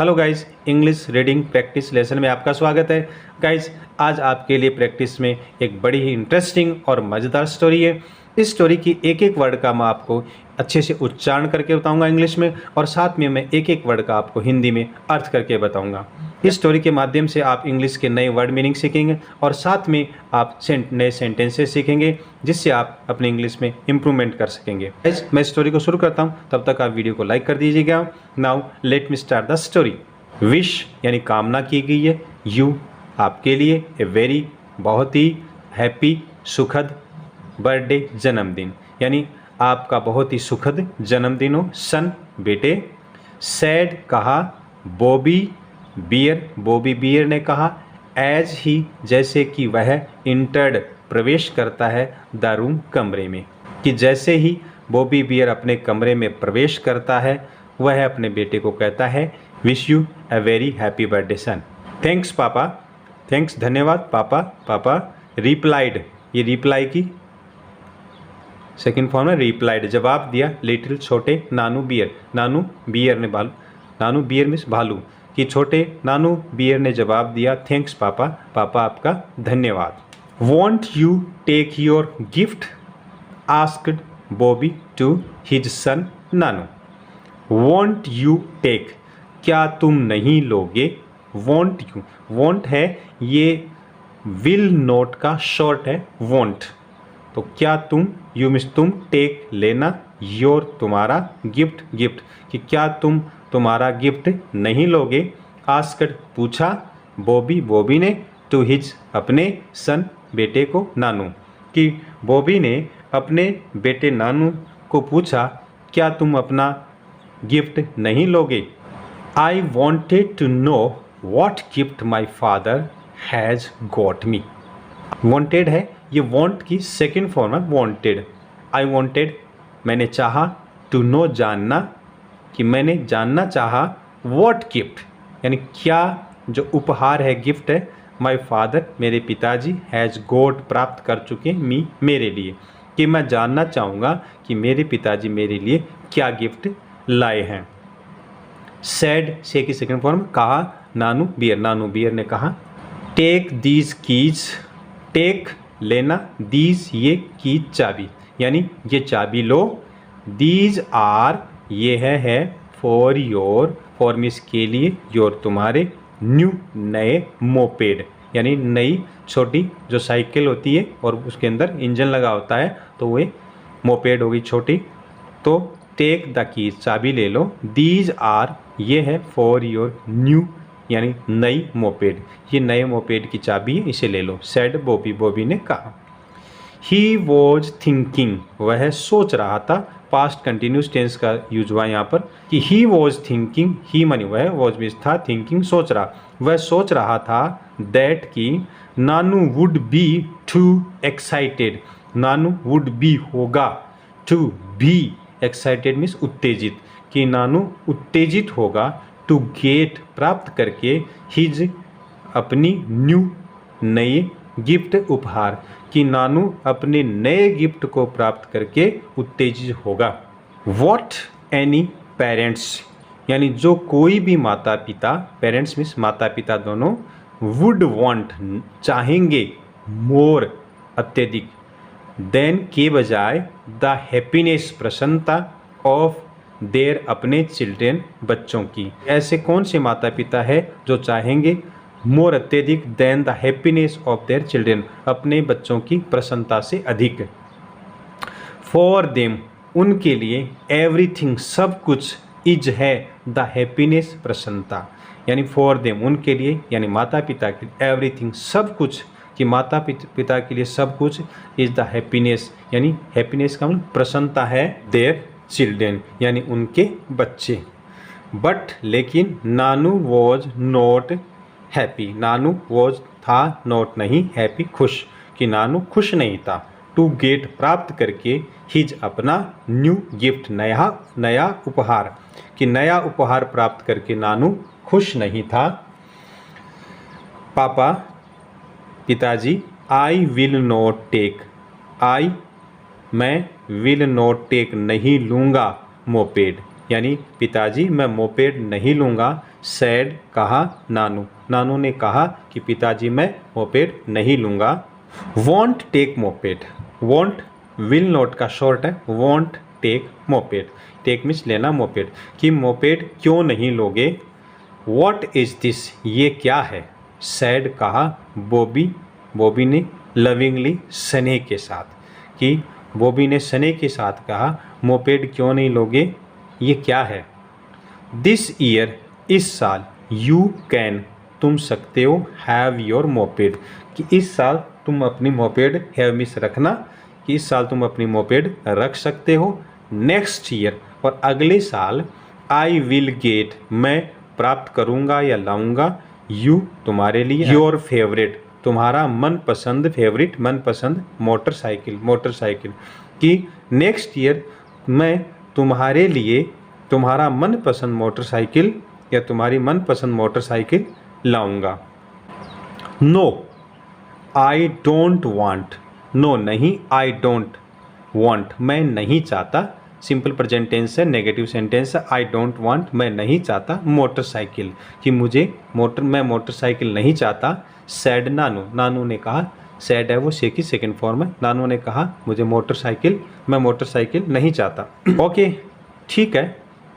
Hello guys, English reading practice lesson में आपका स्वागत है। गाइस, आज आपके लिए प्रैक्टिस में एक बड़ी ही इंटरेस्टिंग और मज़ेदार स्टोरी है। इस स्टोरी की एक एक वर्ड का मैं आपको अच्छे से उच्चारण करके बताऊंगा इंग्लिश में, और साथ में मैं एक एक वर्ड का आपको हिंदी में अर्थ करके बताऊंगा। इस स्टोरी के माध्यम से आप इंग्लिश के नए वर्ड मीनिंग सीखेंगे और साथ में आप नए सेंटेंसेस सीखेंगे, जिससे आप अपने इंग्लिश में इम्प्रूवमेंट कर सकेंगे। मैं स्टोरी को शुरू करता हूँ, तब तक आप वीडियो को लाइक कर दीजिएगा। Now let me start the story. Wish यानी कामना की गई है, यू आपके लिए, ए वेरी बहुत ही, हैप्पी सुखद, बर्थडे जन्मदिन यानी आपका बहुत ही सुखद जन्मदिन हो, सन बेटे। सैड कहा, बॉबी बियर ने कहा, एज ही जैसे कि वह इंटर्ड प्रवेश करता है, द रूम कमरे में, कि जैसे ही बॉबी बियर अपने कमरे में प्रवेश करता है वह अपने बेटे को कहता है, wish you a very happy birthday son. Thanks papa, thanks धन्यवाद पापा। पापा रिप्लाइड, ये रिप्लाई की सेकेंड फॉर्म है, रिप्लाइड जवाब दिया, लिटिल छोटे, नानू बियर ने नानू बियर मीन्स भालू, कि छोटे नानू बियर ने जवाब दिया, थैंक्स पापा, पापा आपका धन्यवाद। Won't you take your gift asked Bobby to his son Nanu. Won't you take, क्या तुम नहीं लोगे। वॉन्ट यू, वॉन्ट है ये विल नोट का शॉर्ट है वॉन्ट, तो क्या तुम, यू मीन्स तुम, टेक लेना, योर तुम्हारा, गिफ्ट कि क्या तुम तुम्हारा गिफ्ट नहीं लोगे। आस्क्ड पूछा, बॉबी ने, टू हिज अपने, सन बेटे को, नानू, कि बॉबी ने अपने बेटे नानू को पूछा, क्या तुम अपना गिफ्ट नहीं लोगे। I wanted to know what gift my father has got me. Wanted है ये वॉन्ट की सेकेंड फॉर्म है वॉन्टेड। आई वॉन्टेड मैंने चाहा, टू नो जानना, कि मैंने जानना चाहा, वॉट गिफ्ट यानी क्या जो उपहार है, गिफ्ट है, माई फादर मेरे पिताजी, हैज़ गॉट प्राप्त कर चुके, मी मेरे लिए, कि मैं जानना चाहूँगा कि मेरे पिताजी मेरे लिए क्या गिफ्ट लाए हैं। सैड से की सेकेंड फॉर्म, कहा, नानू बियर ने कहा, टेक दीज कीज, टेक लेना, दीज ये, कीज चाबी यानी ये चाबी लो, दीज आर ये है फॉर योर, फॉर मीन्स के लिए, योर तुम्हारे, न्यू नए, मोपेड यानी नई छोटी जो साइकिल होती है और उसके अंदर इंजन लगा होता है, तो वो मोपेड होगी छोटी, तो टेक द कीज चाबी ले लो, दीज आर ये है फॉर योर न्यू यानी नई मोपेड, ये नए मोपेड की चाबी है, इसे ले लो, सैड बॉबी ने कहा। ही वॉज थिंकिंग वह सोच रहा था, पास्ट कंटिन्यूस टेंस का यूज हुआ यहाँ पर, कि ही वॉज थिंकिंग, ही मानी वह, वॉज मीन्स था, थिंकिंग सोच रहा, वह सोच रहा था, दैट की Nanu would be too excited, Nanu would be होगा, टू बी एक्साइटेड मीन्स उत्तेजित, कि नानू उत्तेजित होगा, टू गेट प्राप्त करके, हिज अपनी, न्यू नए, गिफ्ट उपहार, कि नानू अपने नए गिफ्ट को प्राप्त करके उत्तेजित होगा। वॉट एनी पेरेंट्स यानी जो कोई भी माता पिता, पेरेंट्स मीन्स माता पिता दोनों, वुड वॉन्ट चाहेंगे, मोर अत्यधिक, देन के बजाय, द हैप्पीनेस प्रसन्नता, ऑफ देयर अपने चिल्ड्रेन बच्चों की। ऐसे कौन से माता पिता है जो चाहेंगे मोर अत्यधिक, then the happiness of their children अपने बच्चों की प्रसन्नता से अधिक। फॉर देम उनके लिए, एवरीथिंग सब कुछ, इज है, द हैप्पीनेस प्रसन्नता यानी फॉर देम उनके लिए यानी माता पिता के लिए, एवरीथिंग सब कुछ, कि माता पिता के लिए सब कुछ, इज द हैप्पीनेस यानी हैप्पीनेस का मतलब प्रसन्नता है, देयर चिल्ड्रेन यानी उनके बच्चे। बट लेकिन, Nanu was not happy, Nanu was था, नॉट नहीं, हैप्पी खुश, कि नानू खुश नहीं था, टू गेट प्राप्त करके, हिज अपना, न्यू गिफ्ट नया उपहार, कि नया उपहार प्राप्त करके नानू खुश नहीं था। पापा पिताजी, आई विल नॉट टेक, आई मैं, विल नॉट टेक नहीं लूँगा, मोपेड यानी पिताजी मैं मोपेड नहीं लूँगा, सैड कहा नानू, नानू ने कहा कि पिताजी मैं मोपेड नहीं लूँगा। Won't take moped, won't will not का शॉर्ट है, won't take moped, take means लेना, मोपेड, कि मोपेड क्यों नहीं लोगे। वॉट इज़ दिस, ये क्या है। सैड कहा बॉबी, बॉबी ने लविंगली स्नेह के साथ, कि बॉबी ने स्नेह के साथ कहा मोपेड क्यों नहीं लोगे, ये क्या है। दिस ईयर, इस साल, यू कैन, तुम सकते हो, हैव योर मोपेड, कि इस साल तुम अपनी मोपेड, हैव मीन्स रखना, कि इस साल तुम अपनी मोपेड रख सकते हो। नेक्स्ट ईयर, और अगले साल, आई विल गेट, मैं प्राप्त करूँगा या लाऊंगा, यू, तुम्हारे लिए, योर फेवरेट, तुम्हारा मनपसंद, फेवरेट मनपसंद, मोटरसाइकिल, मोटरसाइकिल, कि नेक्स्ट ईयर मैं तुम्हारे लिए तुम्हारा मनपसंद मोटरसाइकिल या तुम्हारी मनपसंद मोटरसाइकिल लाऊंगा। No, I don't want, no नहीं, आई डोंट वांट, मैं नहीं चाहता, सिंपल प्रेजेंट टेंस है, नेगेटिव सेंटेंस है, आई डोंट वांट, मैं नहीं चाहता मोटरसाइकिल, कि मुझे मैं मोटरसाइकिल नहीं चाहता। सैड नानू, नानू ने कहा, सैड है वो से की सेकेंड फॉर्म है, नानू ने कहा मुझे मोटरसाइकिल, मैं मोटरसाइकिल नहीं चाहता। ओके ठीक है।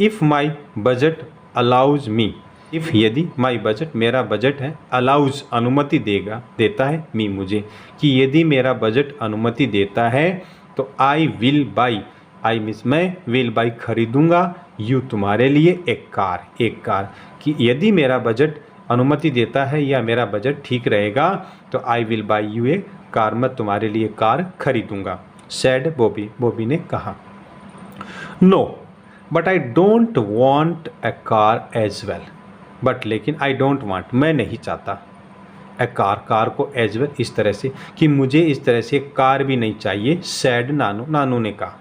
If my budget allows me, if यदि, माई बजट मेरा बजट है, अलाउज अनुमति देगा, देता है, मी मुझे, कि यदि मेरा बजट अनुमति देता है तो I will by, I means मैं, विल बाई खरीदूंगा, यू तुम्हारे लिए, एक कार, एक कार, कि यदि मेरा बजट अनुमति देता है या मेरा बजट ठीक रहेगा तो I will buy you a car, मैं तुम्हारे लिए कार खरीदूंगा। सैड बॉबी, बॉबी ने कहा। No but I don't want a car as well, but लेकिन आई डोंट वांट, मैं नहीं चाहता, ए कार, कार को एज वेल, इस तरह से, कि मुझे इस तरह से कार भी नहीं चाहिए। सैड नानू, नानू ने कहा।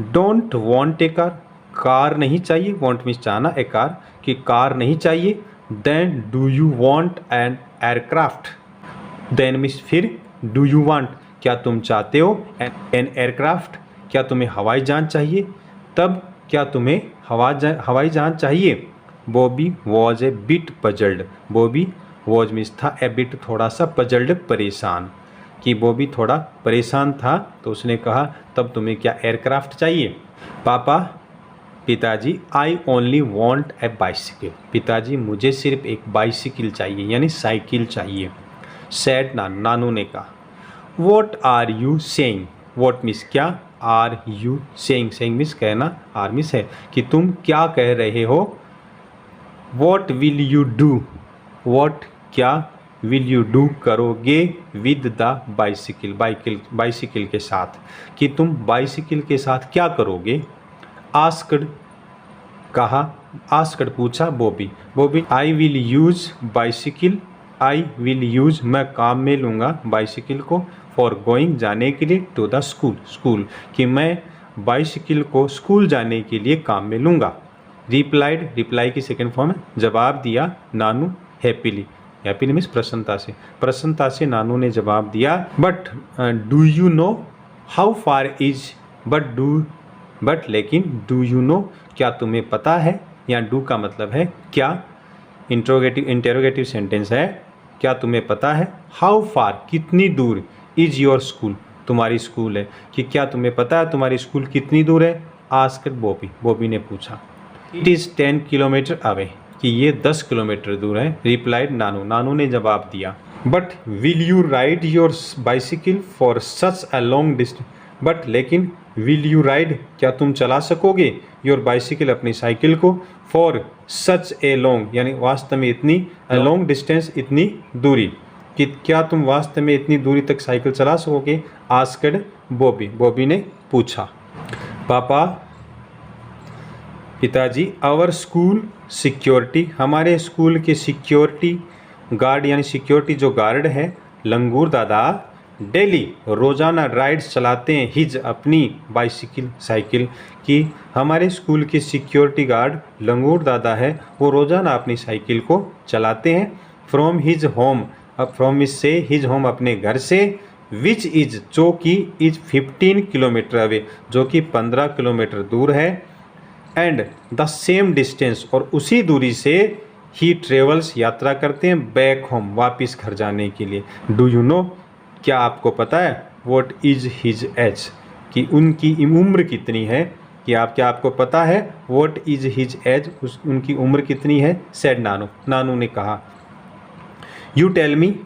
Don't want a car, car नहीं चाहिए, वॉन्ट मीन्स चाहना, ए कार, कि कार नहीं चाहिए। Then do you want an aircraft, then means फिर, डू यू वांट, क्या तुम चाहते हो, एन एयरक्राफ्ट, क्या तुम्हें हवाई जहाज चाहिए, तब क्या तुम्हें हवाई जहाज चाहिए। Bobby was a bit puzzled, Bobby was means था, ए बिट थोड़ा सा, पजल्ड परेशान, कि बॉबी थोड़ा परेशान था, तो उसने कहा तब तुम्हें क्या एयरक्राफ्ट चाहिए। पापा, पिताजी, I only want A bicycle, पिताजी मुझे सिर्फ एक बाइसिकल चाहिए, यानी साइकिल चाहिए। सैड नानू, नानू ने कहा। What are you saying, what means क्या, are you saying, saying means कहना, आर मीन्स है, कि तुम क्या कह रहे हो। What will you do, what क्या, विल यू डू करोगे, विद द बाइसिकल, बाइसिकल के साथ, कि तुम बाइसिकल के साथ क्या करोगे। आस्क्ड कहा, आस्क्ड पूछा Bobby, Bobby I will use bicycle, I will use मैं काम में लूँगा बाइसिकल को, फॉर गोइंग जाने के लिए, टू द स्कूल, स्कूल, कि मैं बाइसिकल को स्कूल जाने के लिए काम में लूँगा। रिप्लाइड, रिप्लाई की सेकेंड फॉर्म है, जवाब दिया नानू, हैप्पीली, हैप्पीली मीन्स प्रसन्नता से नानू ने जवाब दिया। But do you know how far is, but लेकिन, डू यू नो, क्या तुम्हें पता है, या डू का मतलब है क्या, इंटेरोगेटिव सेंटेंस है, क्या तुम्हें पता है। हाउ फार, कितनी दूर, इज योर स्कूल, तुम्हारी स्कूल है, कि क्या तुम्हें पता है तुम्हारी स्कूल कितनी दूर है। आस्क्ड बॉबी, बॉबी ने पूछा। इट इज़ 10 किलोमीटर अवे, कि ये 10 किलोमीटर दूर है। रिप्लाइड नानू, नानू ने जवाब दिया। But will you ride your bicycle for such a long distance, but लेकिन, विल यू राइड, क्या तुम चला सकोगे, योर बाइसिकल, अपनी साइकिल को, फॉर सच ए लॉन्ग, यानी वास्तव में इतनी, लॉन्ग डिस्टेंस, इतनी दूरी, कि क्या तुम वास्तव में इतनी दूरी तक साइकिल चला सकोगे। आस्क्ड बॉबी, बॉबी ने पूछा। पापा, पिताजी, आवर स्कूल सिक्योरिटी, हमारे स्कूल के सिक्योरिटी गार्ड, यानी सिक्योरिटी जो गार्ड है, लंगूर दादा, डेली, रोज़ाना राइड्स चलाते हैं, हिज, अपनी बाइसिकल, साइकिल, कि हमारे स्कूल के सिक्योरिटी गार्ड लंगूर दादा है, वो रोज़ाना अपनी साइकिल को चलाते हैं। फ्रॉम हिज होम, अब फ्रॉम इज से, हिज होम अपने घर से, विच इज, जो कि, इज 15 किलोमीटर अवे, जो कि 15 किलोमीटर दूर है। एंड द सेम डिस्टेंस, और उसी दूरी से, ही ट्रेवल्स यात्रा करते हैं, बैक होम वापस घर जाने के लिए। डू यू नो, क्या आपको पता है, वॉट इज हिज एज, कि उनकी उम्र कितनी है, कि क्या आपको पता है वॉट इज हिज एज, उनकी उम्र कितनी है। सेड नानू, नानू ने कहा। यू टेल मी,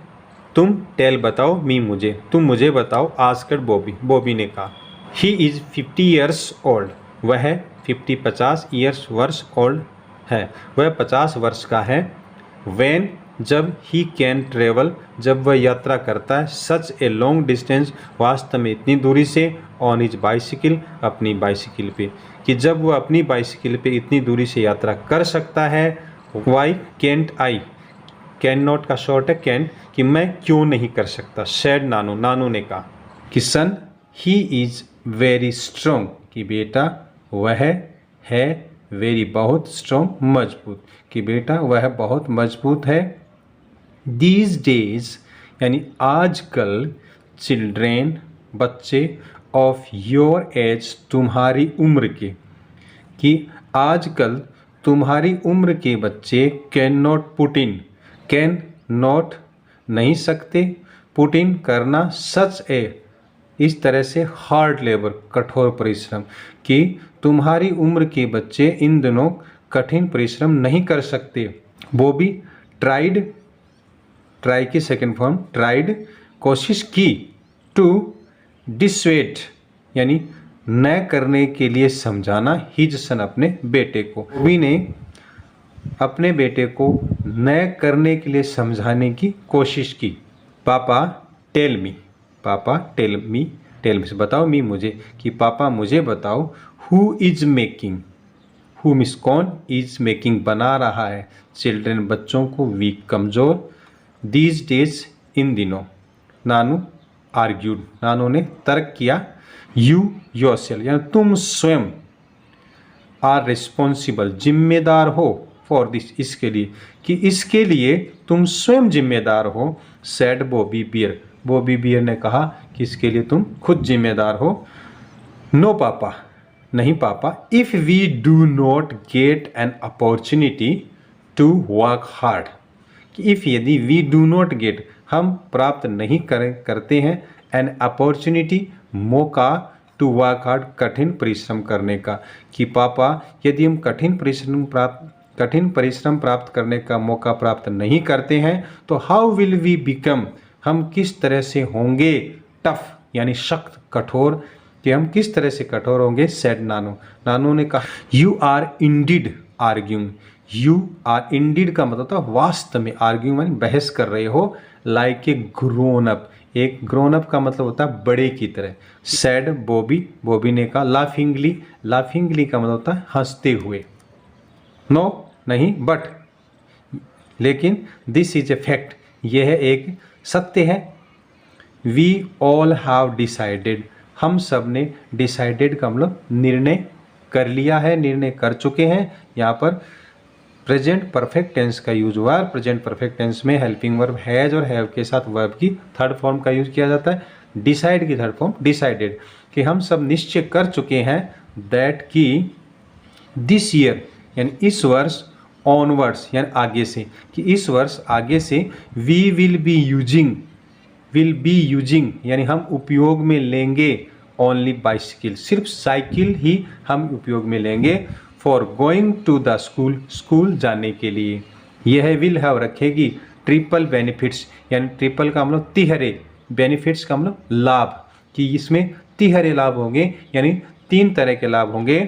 तुम टेल बताओ, मी मुझे, तुम मुझे बताओ, आस्क्ड बॉबी, बॉबी ने कहा। ही इज़ 50 ईयर्स ओल्ड, वह 50 ईयर्स वर्ष ओल्ड है, वह 50 वर्ष का है। वैन, जब ही कैन ट्रेवल, जब वह यात्रा करता है, सच ए लॉन्ग डिस्टेंस, वास्तव में इतनी दूरी से, ऑन हिज बाइसिकल, अपनी बाइसिकल पे, कि जब वह अपनी बाइसिकल पे इतनी दूरी से यात्रा कर सकता है। Why can't I, can not का शॉर्ट है कैन, कि मैं क्यों नहीं कर सकता। सैड नानू, नानू ने कहा कि सन, ही इज़ वेरी स्ट्रोंग, कि बेटा वह है, वेरी बहुत, स्ट्रोंग मजबूत, कि बेटा वह बहुत मजबूत है। दीज डेज, यानी आजकल, चिल्ड्रेन, बच्चे, ऑफ योर एज, तुम्हारी उम्र के, कि आजकल तुम्हारी उम्र के बच्चे, can not put in, can not नहीं सकते, पुट इन करना, सच ए इस तरह से, हार्ड लेबर कठोर परिश्रम, कि तुम्हारी उम्र के बच्चे इन दिनों कठिन परिश्रम नहीं कर सकते। बॉबी ट्राइड, ट्राई की सेकेंड फॉर्म ट्राइड, कोशिश की, टू डिसवेट, यानी न करने के लिए समझाना, हिज सन, अपने बेटे को। बॉबी ने अपने बेटे को न करने के लिए समझाने की कोशिश की। पापा टेल मी, पापा टेल मी, टेल मी से बताओ, मी मुझे, कि पापा मुझे बताओ, who is making, who miss कौन, इज मेकिंग बना रहा है, चिल्ड्रेन बच्चों को, वीक कमज़ोर, दीज डेज इन दिनों। नानू आर्ग्यूड, नानू ने तर्क किया। यू योरसेल्फ, यानी तुम स्वयं, आर रिस्पॉन्सिबल, जिम्मेदार हो, फॉर दिस, इसके लिए, कि इसके लिए तुम स्वयं जिम्मेदार हो। Said Bobby bear, Bobby bear ने कहा कि इसके लिए तुम खुद जिम्मेदार हो। नो पापा, नहीं papa, if we do not get an opportunity to work hard, कि इफ़, यदि, वी डू नॉट गेट, हम प्राप्त नहीं करते हैं, एन अपॉर्चुनिटी, मौका, टू वर्क हार्ड, कठिन परिश्रम करने का, कि पापा यदि हम कठिन परिश्रम प्राप्त करने का मौका प्राप्त नहीं करते हैं, तो हाउ विल वी बिकम, हम किस तरह से होंगे, टफ, यानी सख्त, कठोर, कि हम किस तरह से कठोर होंगे। सेड नानू, नानू ने कहा। You are indeed arguing, you are indeed का मतलब था वास्तव में, आर्ग्यूइंग मानी बहस कर रहे हो, लाइक ए ग्रोन अप, एक ग्रोन अप का मतलब होता है बड़े की तरह। सैड बॉबी, बॉबी ने कहा। लाफिंगली, लाफिंगली का मतलब होता है हंसते हुए। नो नहीं, बट, लेकिन, दिस इज ए फैक्ट, यह एक सत्य है। वी ऑल हैव डिसाइडेड, हम सब ने, डिसाइडेड का मतलब निर्णय कर लिया है, निर्णय कर चुके हैं। यहाँ पर प्रेजेंट परफेक्ट टेंस का यूज हुआ है। प्रेजेंट परफेक्ट टेंस में हेल्पिंग वर्ब हैज और हैव के साथ वर्ब की थर्ड फॉर्म का यूज किया जाता है। डिसाइड की थर्ड फॉर्म डिसाइडेड, कि हम सब निश्चय कर चुके हैं, दैट की दिस ईयर, यानी इस वर्ष, ऑनवर्ड्स यानी आगे से, कि इस वर्ष आगे से, वी विल बी यूजिंग, यानी हम उपयोग में लेंगे, ओनली बाइसिकल, सिर्फ साइकिल ही हम उपयोग में लेंगे, for going to the school, school जाने के लिए। यह विल हैव रखेगी ट्रिपल बेनिफिट्स, यानी ट्रिपल का मतलब तिहरे, बेनिफिट्स का मतलब लाभ, कि इसमें तिहरे लाभ होंगे, यानी 3 तरह के लाभ होंगे।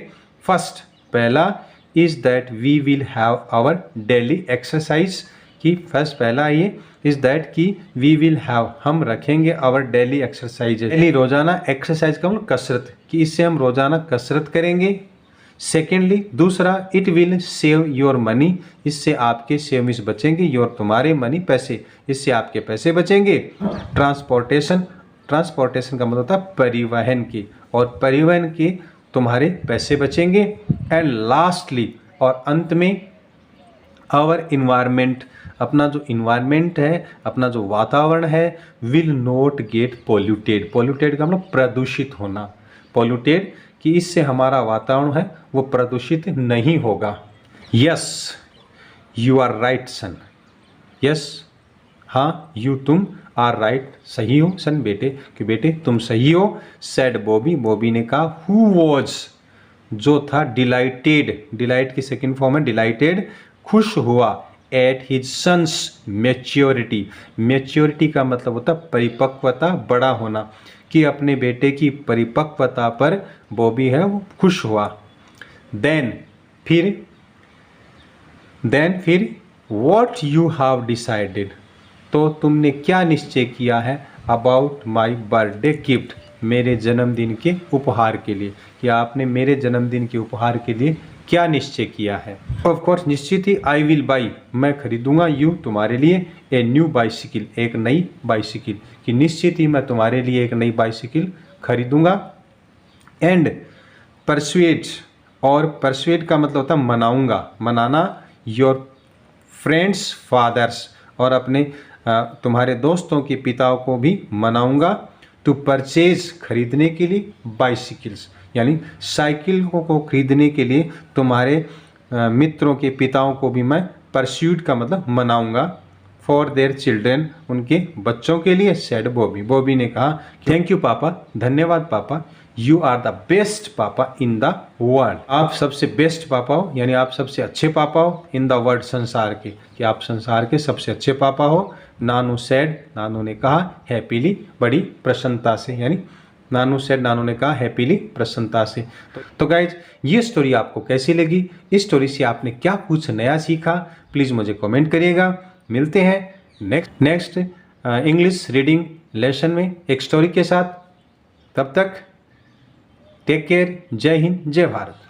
फर्स्ट, पहला, is that we will have our daily exercise, कि फर्स्ट पहला ये, इज दैट कि वी विल हैव, हम रखेंगे, आवर डेली एक्सरसाइज, डेली रोजाना, एक्सरसाइज का मतलब कसरत, कि इससे हम रोजाना कसरत करेंगे। सेकेंडली, दूसरा, it will save your money, इससे आपके सेविंग्स बचेंगे, योर तुम्हारे, मनी पैसे, इससे आपके पैसे बचेंगे। ट्रांसपोर्टेशन, ट्रांसपोर्टेशन का मतलब होता है परिवहन की, और परिवहन के तुम्हारे पैसे बचेंगे। एंड लास्टली, और अंत में, आवर इन्वायरमेंट, अपना जो इन्वायरमेंट है, अपना जो वातावरण है, will not gate polluted, polluted का मतलब प्रदूषित होना, पोल्यूटेड, कि इससे हमारा वातावरण है वो प्रदूषित नहीं होगा। Yes, you are right son. Yes, हाँ, यू तुम, आर राइट सही हो सन बेटे, कि बेटे तुम सही हो। सेड बॉबी, बॉबी ने कहा। हु वॉज, जो था। डिलाइटेड, डिलाइट की सेकेंड फॉर्म है डिलाइटेड, खुश हुआ। At his son's maturity, maturity का मतलब होता है परिपक्वता, बड़ा होना, कि अपने बेटे की परिपक्वता पर बॉबी है वो खुश हुआ। देन फिर वॉट यू हैव डिसाइडेड, तो तुमने क्या निश्चय किया है। अबाउट माई बर्थडे गिफ्ट, मेरे जन्मदिन के उपहार के लिए, कि आपने मेरे जन्मदिन के उपहार के लिए क्या निश्चय किया है। ऑफ कोर्स निश्चित ही, आई विल बाई, मैं खरीदूंगा, यू तुम्हारे लिए, ए न्यू बाइसिकल, एक नई बाइसिकल, कि निश्चित ही मैं तुम्हारे लिए एक नई बाइसिकल खरीदूंगा। एंड परसुएट, और परसुएट का मतलब होता है मनाऊंगा, मनाना। योर फ्रेंड्स फादर्स, और अपने तुम्हारे दोस्तों के पिताओं को भी मनाऊंगा। टू परचेज, खरीदने के लिए, बाइसिकल्स, यानी साइकिल को खरीदने के लिए तुम्हारे मित्रों के पिताओं को भी मैं परस्यूट का मतलब मनाऊंगा। फॉर देयर चिल्ड्रेन, उनके बच्चों के लिए। सेड बॉबी, बॉबी ने कहा थैंक यू पापा, धन्यवाद पापा। यू आर द बेस्ट पापा इन द वर्ल्ड, आप सबसे बेस्ट पापा हो, यानी आप सबसे अच्छे पापा हो। इन द वर्ल्ड, संसार के, कि आप संसार के सबसे अच्छे पापा हो। नानू सेड, नानू ने कहा। हैप्पीली, बड़ी प्रसन्नता से, यानी नानू सेड, नानू ने कहा हैप्पीली, प्रसन्नता से। तो गाइज, ये स्टोरी आपको कैसी लगी, इस स्टोरी से आपने क्या कुछ नया सीखा, प्लीज़ मुझे कमेंट करिएगा। मिलते हैं नेक्स्ट इंग्लिश रीडिंग लेसन में एक स्टोरी के साथ। तब तक टेक केयर, जय हिंद, जय भारत।